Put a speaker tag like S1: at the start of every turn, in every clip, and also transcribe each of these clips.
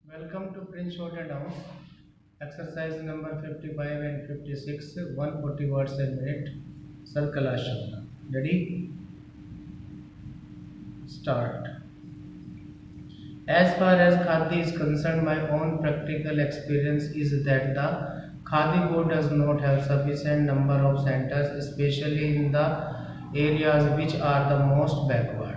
S1: Welcome to Prince Short and Down. Exercise number 55 and 56, 140 words a minute. Sir Kailash Chandra. Ready? Start. As far as Khadi is concerned, my own practical experience is that the Khadi board does not have sufficient number of centers, especially in the areas which are the most backward.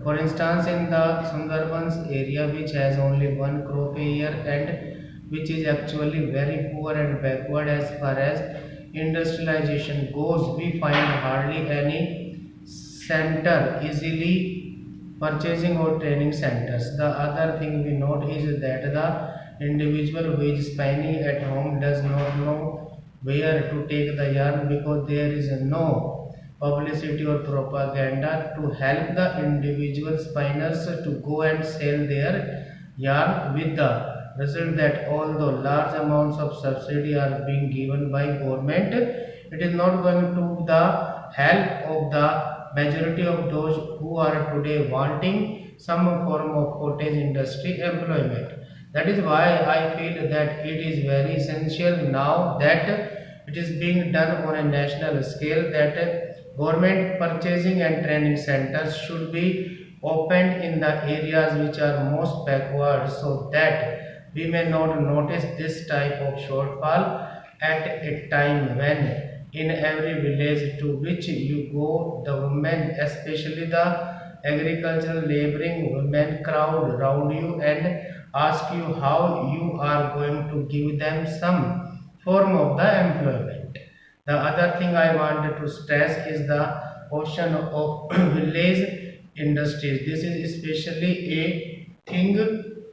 S1: For instance, in the Sundarbans area, which has only one crop a year and which is actually very poor and backward as far as industrialization goes, we find hardly any center easily purchasing or training centers. The other thing we note is that the individual who is spinning at home does not know where to take the yarn because there is no publicity or propaganda to help the individual spinners to go and sell their yarn, with the result that although large amounts of subsidy are being given by government, it is not going to the help of the majority of those who are today wanting some form of cottage industry employment. That is why I feel that it is very essential now that it is being done on a national scale, that government purchasing and training centers should be opened in the areas which are most backward, so that we may not notice this type of shortfall at a time when in every village to which you go, the women, especially the agricultural laboring women, crowd around you and ask you how you are going to give them some form of the employment. The other thing I wanted to stress is the question of village industries. This is especially a thing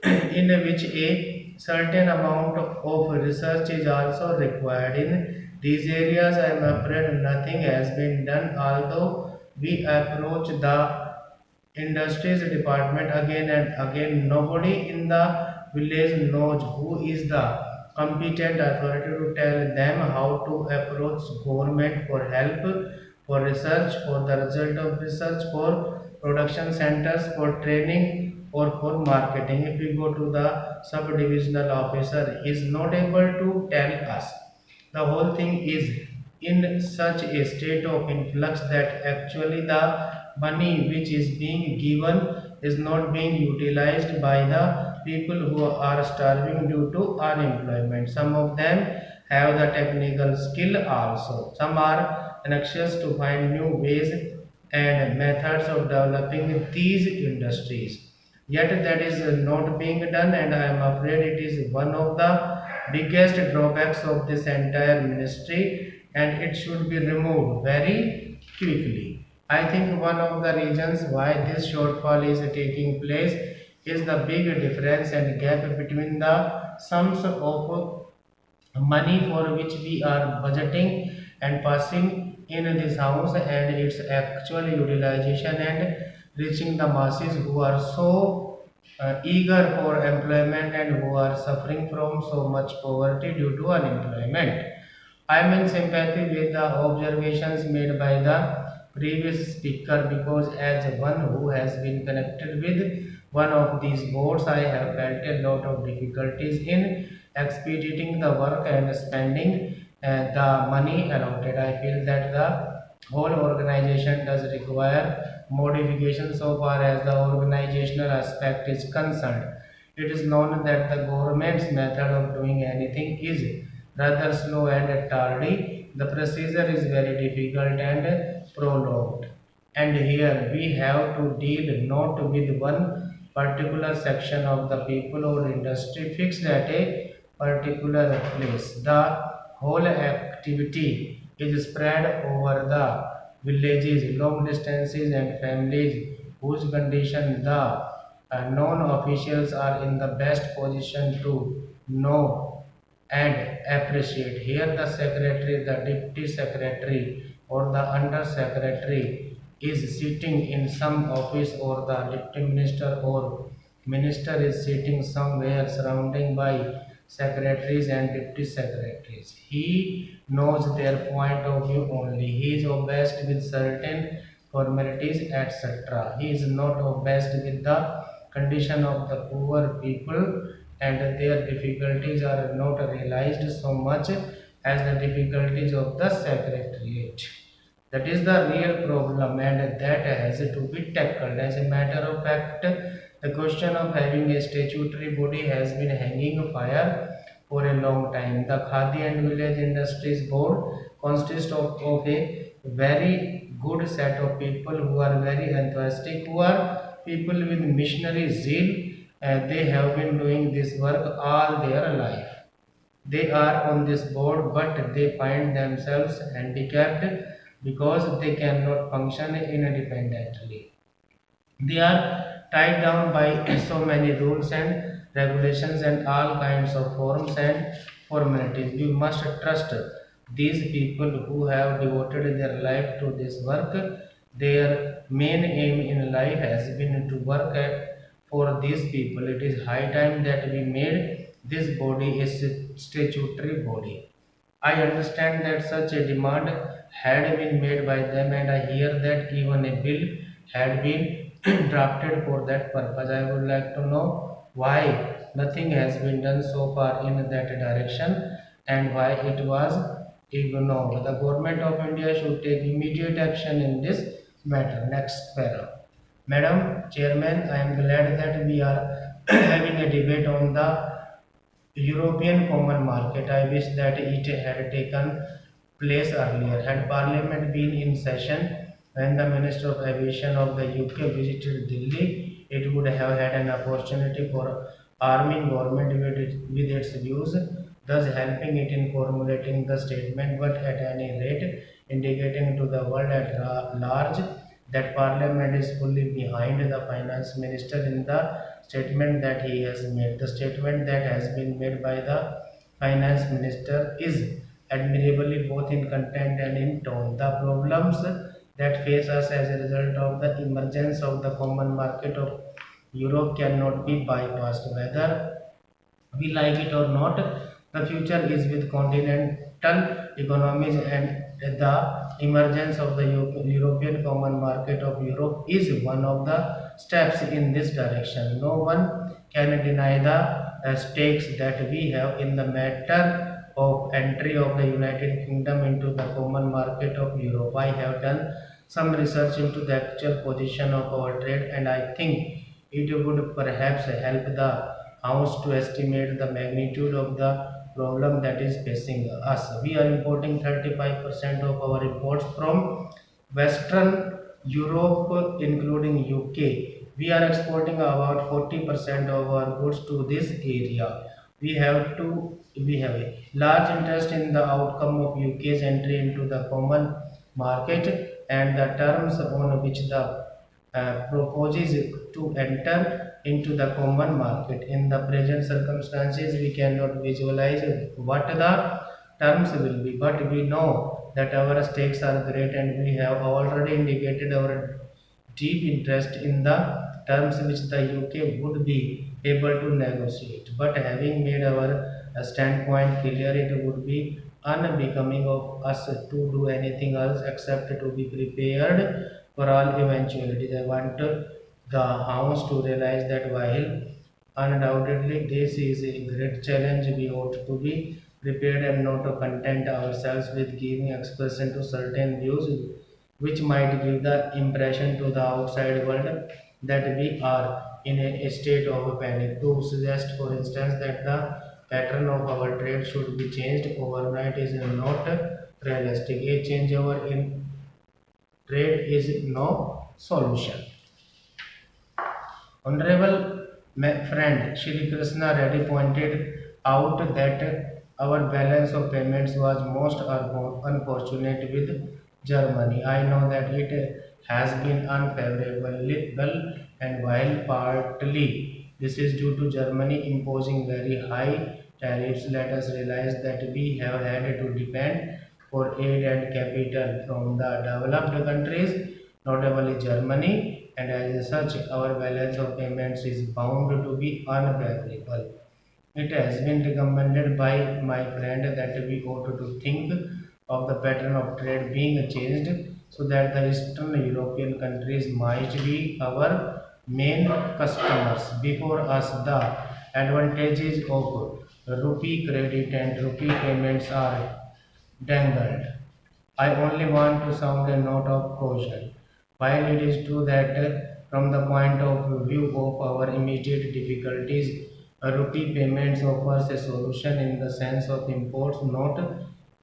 S1: in which a certain amount of research is also required. In these areas, I am afraid nothing has been done, although we approach the industries department again and again. Nobody in the village knows who is the competent authority to tell them how to approach government for help, for research, for the result of research, for production centers, for training, or for marketing. If we go to the sub-divisional officer, he is not able to tell us. The whole thing is in such a state of influx that actually the money which is being given is not being utilized by the people who are starving due to unemployment. Some of them have the technical skill also. Some are anxious to find new ways and methods of developing these industries. Yet that is not being done, and I am afraid it is one of the biggest drawbacks of this entire ministry, and it should be removed very quickly. I think one of the reasons why this shortfall is taking place is the big difference and gap between the sums of money for which we are budgeting and passing in this house and its actual utilization and reaching the masses who are so eager for employment and who are suffering from so much poverty due to unemployment. I am in sympathy with the observations made by the previous speaker, because as one who has been connected with one of these boards, I have felt a lot of difficulties in expediting the work and spending the money allotted. I feel that the whole organization does require modification so far as the organizational aspect is concerned. It is known that the government's method of doing anything is rather slow and tardy. The procedure is very difficult and prolonged. And here we have to deal not with one particular section of the people or industry fixed at a particular place. The whole activity is spread over the villages, long distances, and families whose condition the non-officials are in the best position to know and appreciate. Here the secretary, the deputy secretary, or the under secretary is sitting in some office, or the deputy minister or minister is sitting somewhere surrounding by secretaries and deputy secretaries. He knows their point of view only. He is obsessed with certain formalities, etc. He is not obsessed with the condition of the poor people and their difficulties are not realized so much as the difficulties of the secretariat. That is the real problem, and that has to be tackled. As a matter of fact, the question of having a statutory body has been hanging fire for a long time. The Khadi and Village Industries Board consists of a very good set of people who are very enthusiastic, who are people with missionary zeal, and they have been doing this work all their life. They are on this board, but they find themselves handicapped because they cannot function independently. They are tied down by so many rules and regulations and all kinds of forms and formalities. We must trust these people who have devoted their life to this work. Their main aim in life has been to work for these people. It is high time that we made this body a statutory body. I understand that such a demand had been made by them, and I hear that even a bill had been drafted for that purpose. I would like to know why nothing has been done so far in that direction and why it was ignored. The government of India should take immediate action in this matter. Next para. Madam Chairman, I am glad that we are having a debate on the European Common Market. I wish that it had taken place earlier. Had Parliament been in session when the Minister of Aviation of the UK visited Delhi, it would have had an opportunity for arming government with its views, thus helping it in formulating the statement, but at any rate indicating to the world at large that Parliament is fully behind the Finance Minister in the statement that he has made. The statement that has been made by the Finance Minister is admirably both in content and in tone. The problems that face us as a result of the emergence of the common market of Europe cannot be bypassed, whether we like it or not. The future is with continental economies, and the emergence of the European Common Market of Europe is one of the steps in this direction. No one can deny the stakes that we have in the matter of entry of the United Kingdom into the Common Market of Europe. I have done some research into the actual position of our trade, and I think it would perhaps help the House to estimate the magnitude of the problem that is facing us. We are importing 35% of our imports from Western Europe, including UK. We are exporting about 40% of our goods to this area. We have a large interest in the outcome of UK's entry into the common market and the terms on which the proposes to enter into the common market. In the present circumstances, we cannot visualize what the terms will be, but we know that our stakes are great, and we have already indicated our deep interest in the terms which the UK would be able to negotiate. But having made our standpoint clear, it would be unbecoming of us to do anything else except to be prepared for all eventualities. I want the House to realize that while undoubtedly this is a great challenge, we ought to be prepared and not to content ourselves with giving expression to certain views which might give the impression to the outside world that we are in a state of panic. To suggest, for instance, that the pattern of our trade should be changed overnight is not realistic. A changeover in trade is no solution. Honorable friend Shri Krishna Reddy pointed out that our balance of payments was most unfortunate with Germany. I know that it has been unfavorable, and while partly this is due to Germany imposing very high tariffs, let us realize that we have had to depend for aid and capital from the developed countries, notably Germany, and as such, our balance of payments is bound to be unfavorable. It has been recommended by my friend that we ought to think of the pattern of trade being changed so that the Eastern European countries might be our main customers. Before us, the advantages of rupee credit and rupee payments are dangled. I only want to sound a note of caution. While it is true that from the point of view of our immediate difficulties, a rupee payments offers a solution in the sense of imports not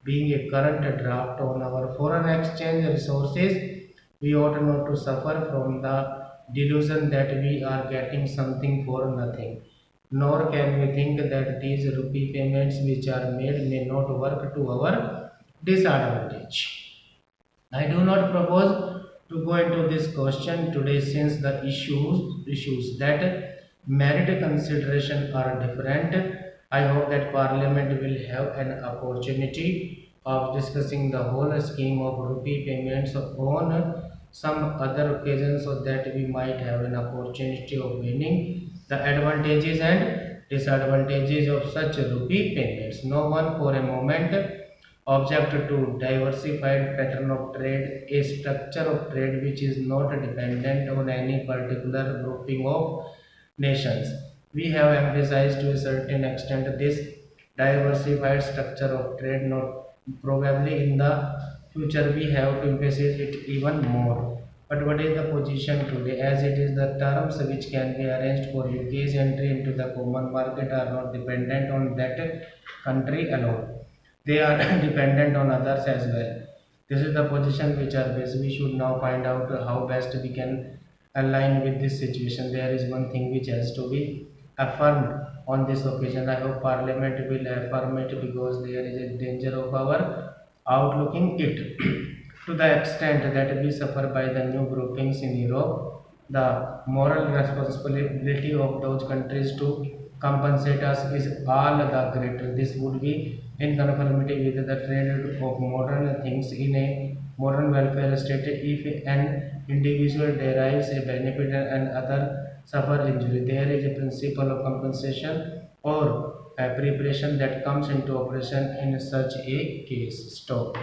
S1: being a current draft on our foreign exchange resources. We ought not to suffer from the delusion that we are getting something for nothing. Nor can we think that these rupee payments which are made may not work to our disadvantage. I do not propose to go into this question today since the issues that merit consideration are different. I hope that Parliament will have an opportunity of discussing the whole scheme of rupee payments on some other occasion so that we might have an opportunity of winning the advantages and disadvantages of such rupee payments. No one for a moment object to diversified pattern of trade, a structure of trade which is not dependent on any particular grouping of nations. We have emphasized to a certain extent this diversified structure of trade, not probably in the future we have to emphasize it even more. But what is the position today? As it is, the terms which can be arranged for UK's entry into the common market are not dependent on that country alone. They are dependent on others as well. This is the position which are best. We should now find out how best we can align with this situation. There is one thing which has to be affirmed on this occasion. I hope Parliament will affirm it because there is a danger of our outlooking it to the extent that we suffer by the new groupings in Europe. The moral responsibility of those countries to compensate us is all the greater. This would be in conformity with the trend of modern things in a modern welfare state. If an individual derives a benefit and other suffer injury, there is a principle of compensation or preparation that comes into operation in such a case. Stop.